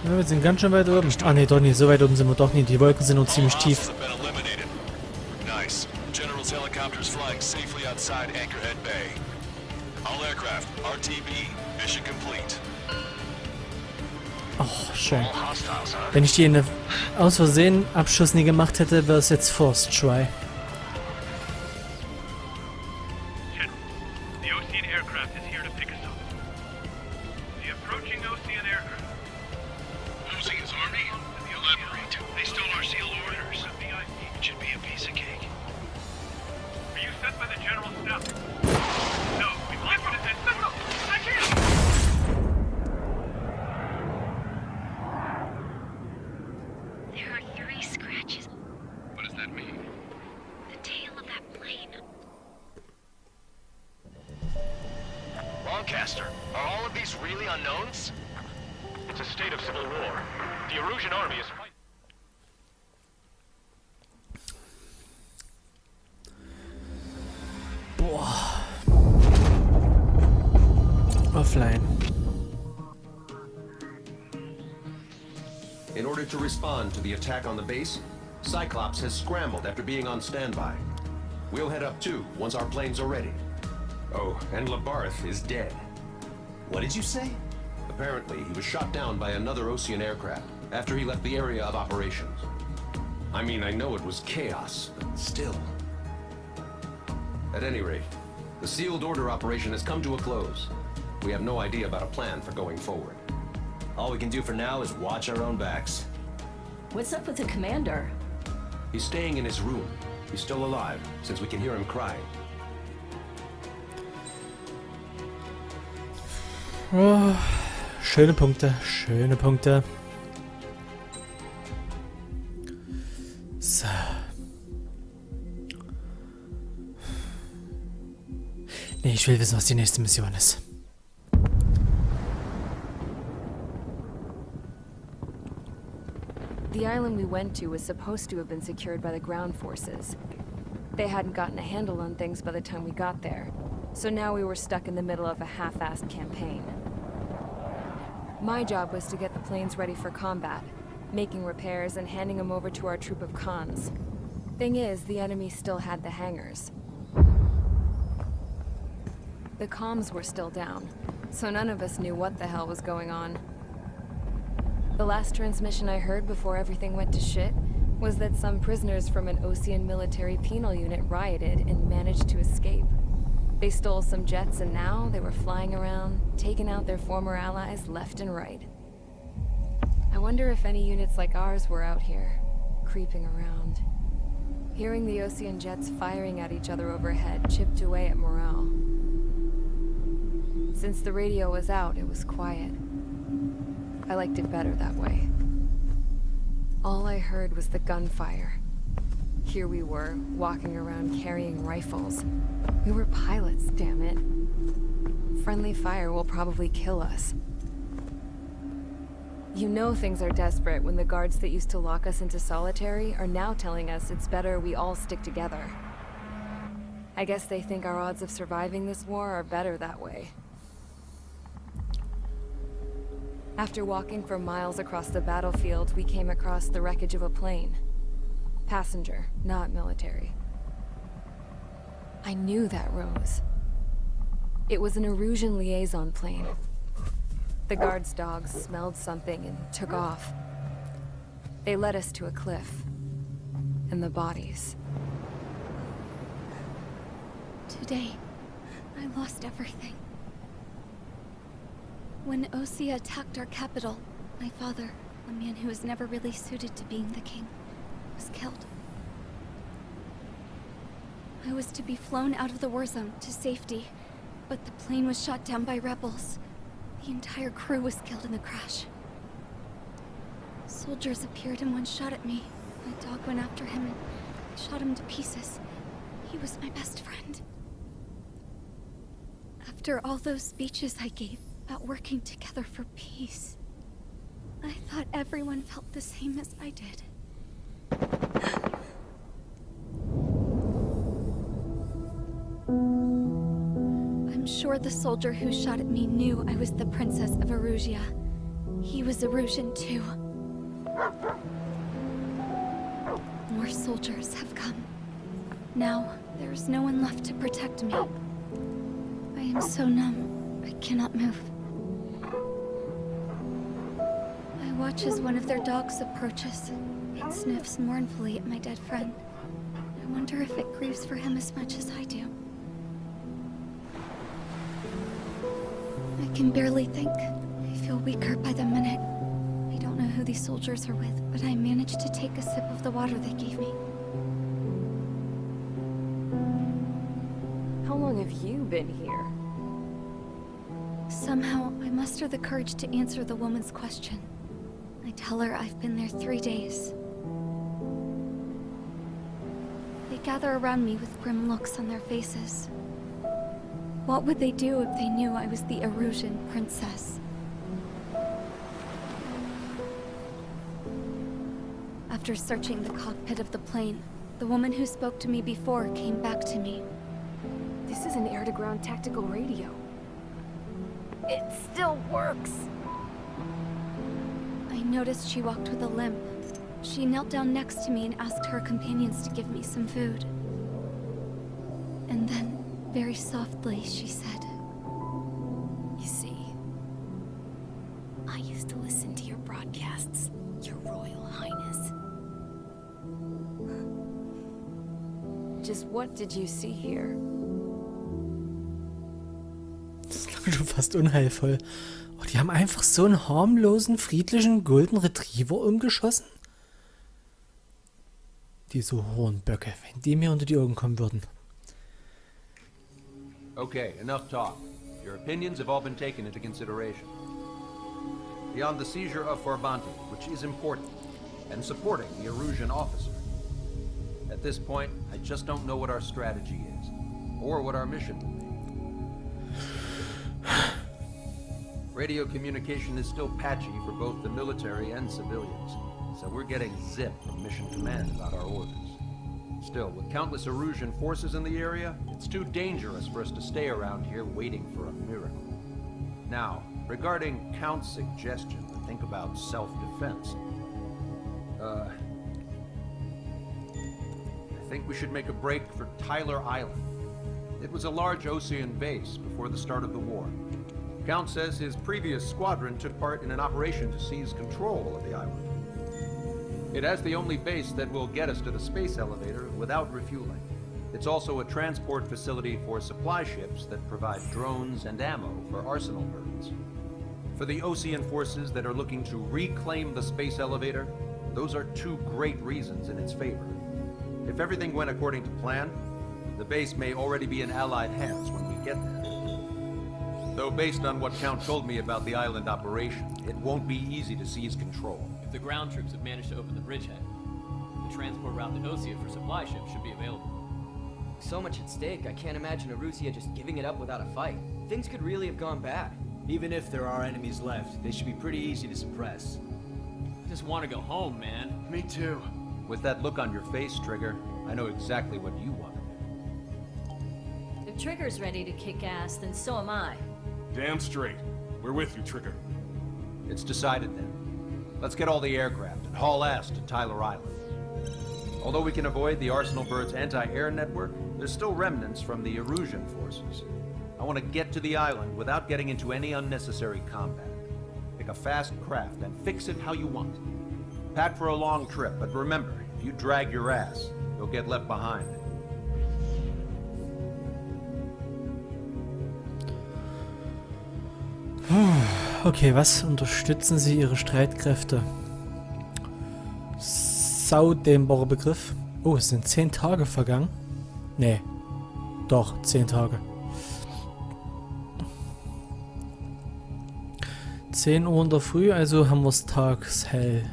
Ja, wir sind ganz schön weit oben. Ah ne, doch nicht. So weit oben sind wir doch nicht. Die Wolken sind noch ziemlich tief. Nice. General's helicopters flying safely outside Anchorhead Bay. All aircraft, RTB, mission complete. Oh, schön. Wenn ich die in aus Versehen Abschuss nie gemacht hätte, wäre es jetzt Forced Try. The Ocean aircraft is here to pick us up. The approaching Ocean aircraft. Ocean's army? Elaborate. They stole our sealed orders. It should be a piece of cake. Are you sent by the General's staff? No, we left it at that. I can't! There are 3 scratches. What does that mean? The tail of that plane. Lancaster, are all of these really unknowns? It's a state of civil war. The Erusian army is fighting. Boah. Offline. In order to respond to the attack on the base, Cyclops has scrambled after being on standby. We'll head up too, once our planes are ready. Oh, and Labarth is dead. What did you say? Apparently, he was shot down by another Ocean aircraft after he left the area of operations. I mean, I know it was chaos, but still. At any rate, the sealed order operation has come to a close. We have no idea about a plan for going forward. All we can do for now is watch our own backs. What's up with the commander? He's staying in his room. He's still alive, since we can hear him crying. Oh, schöne Punkte, schöne Punkte. So. Nee, ich will wissen, was die nächste Mission ist. The island we went to was supposed to have been secured by the ground forces. They hadn't gotten a handle on things by the time we got there, so now we were stuck in the middle of a half-assed campaign. My job was to get the planes ready for combat, making repairs and handing them over to our troop of cons. Thing is, the enemy still had the hangars. The comms were still down, so none of us knew what the hell was going on. The last transmission I heard before everything went to shit was that some prisoners from an Ocean military penal unit rioted and managed to escape. They stole some jets and now they were flying around, taking out their former allies left and right. I wonder if any units like ours were out here, creeping around. Hearing the Ocean jets firing at each other overhead chipped away at morale. Since the radio was out, it was quiet. I liked it better that way. All I heard was the gunfire. Here we were, walking around carrying rifles. We were pilots, damn it. Friendly fire will probably kill us. You know things are desperate when the guards that used to lock us into solitary are now telling us it's better we all stick together. I guess they think our odds of surviving this war are better that way. After walking for miles across the battlefield, we came across the wreckage of a plane. Passenger, not military. I knew that rose. It was an Erusian liaison plane. The guard's dogs smelled something and took off. They led us to a cliff. And the bodies. Today, I lost everything. When Osea attacked our capital, my father, a man who was never really suited to being the king, was killed. I was to be flown out of the war zone to safety, but the plane was shot down by rebels. The entire crew was killed in the crash. Soldiers appeared and one shot at me. My dog went after him and shot him to pieces. He was my best friend. After all those speeches I gave about working together for peace, I thought everyone felt the same as I did. I'm sure the soldier who shot at me knew I was the princess of Erusia. He was Erusian too. More soldiers have come. Now, there's no one left to protect me. I am so numb, I cannot move. I watch as one of their dogs approaches. It sniffs mournfully at my dead friend. I wonder if it grieves for him as much as I do. I can barely think. I feel weaker by the minute. I don't know who these soldiers are with, but I managed to take a sip of the water they gave me. How long have you been here? Somehow, I muster the courage to answer the woman's question. I tell her I've been there 3 days. They gather around me with grim looks on their faces. What would they do if they knew I was the Erusian princess? After searching the cockpit of the plane, the woman who spoke to me before came back to me. This is an air-to-ground tactical radio. It still works! I noticed she walked with a limp. She knelt down next to me and asked her companions to give me some food. And then, very softly, she said, You see, I used to listen to your broadcasts, Your Royal Highness. Just what did you see here? Das klang schon fast unheilvoll. Oh, die haben einfach so einen harmlosen, friedlichen Golden Retriever umgeschossen. Diese Hornböcke, wenn die mir unter die Augen kommen würden. Okay, enough talk. Your opinions have all been taken into consideration. Beyond the seizure of Forbanti, which is important, and supporting the Erusian officer. At this point, I just don't know what our strategy is, or what our mission will be. Radio communication is still patchy for both the military and civilians, so we're getting zip from Mission Command about our orders. Still, with countless Erusian forces in the area, it's too dangerous for us to stay around here waiting for a miracle. Now, regarding Count's suggestion to think about self-defense, I think we should make a break for Tyler Island. It was a large Osean base before the start of the war. Count says his previous squadron took part in an operation to seize control of the island. It has the only base that will get us to the space elevator without refueling. It's also a transport facility for supply ships that provide drones and ammo for arsenal birds. For the Osean forces that are looking to reclaim the space elevator, those are two great reasons in its favor. If everything went according to plan, the base may already be in Allied hands when we get there. Though based on what Count told me about the island operation, it won't be easy to seize control. If the ground troops have managed to open the bridgehead, the transport route to Osea for supply ships should be available. So much at stake, I can't imagine Erusia just giving it up without a fight. Things could really have gone bad. Even if there are enemies left, they should be pretty easy to suppress. I just want to go home, man. Me too. With that look on your face, Trigger, I know exactly what you want to do. If Trigger's ready to kick ass, then so am I. Damn straight. We're with you, Trigger. It's decided then. Let's get all the aircraft and haul ass to Tyler Island. Although we can avoid the Arsenal Bird's anti-air network, there's still remnants from the Erusian forces. I want to get to the island without getting into any unnecessary combat. Pick a fast craft and fix it how you want. Pack for a long trip, but remember, if you drag your ass, you'll get left behind. Okay, was unterstützen Sie Ihre Streitkräfte? Saudehnbarer Begriff. Oh, es sind 10 Tage vergangen. Nee, doch, 10 Tage. 10 Uhr in der Früh, also haben wir es tagshell.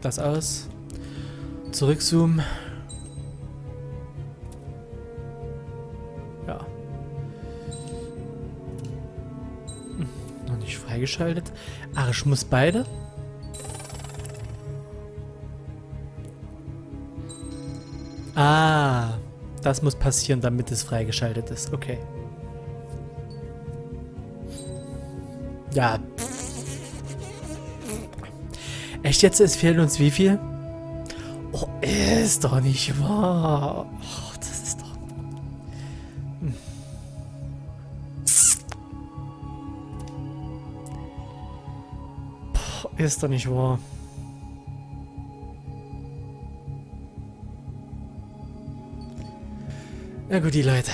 Das aus. Zurückzoomen. Ja. nicht freigeschaltet. Ach, ich muss beide? Ah, das muss passieren, damit es freigeschaltet ist. Okay. Ja. Echt jetzt? Es fehlen uns wie viel? Oh, ist doch nicht wahr. Oh, das ist doch... Boah, ist doch nicht wahr. Na gut, die Leute.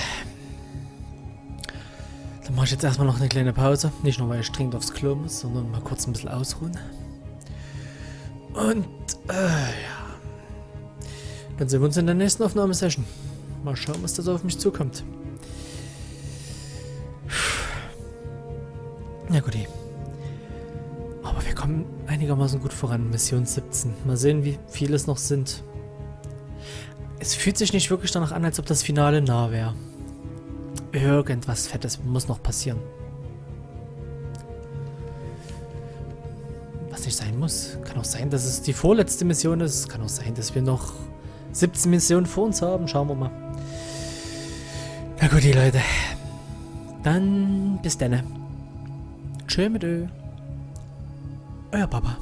Dann mache ich jetzt erstmal noch eine kleine Pause. Nicht nur, weil ich dringend aufs Klo muss, sondern mal kurz ein bisschen ausruhen. Und, ja. Dann sehen wir uns in der nächsten Aufnahmesession. Mal schauen, was da so auf mich zukommt. Na gut. Aber wir kommen einigermaßen gut voran. Mission 17. Mal sehen, wie viele es noch sind. Es fühlt sich nicht wirklich danach an, als ob das Finale nah wäre. Irgendwas Fettes muss noch passieren. Was nicht sein muss. Kann auch sein, dass es die vorletzte Mission ist. Kann auch sein, dass wir noch 17 Missionen vor uns haben. Schauen wir mal. Na gut, die Leute. Dann bis dann. Tschö mit Ö. Euer Papa.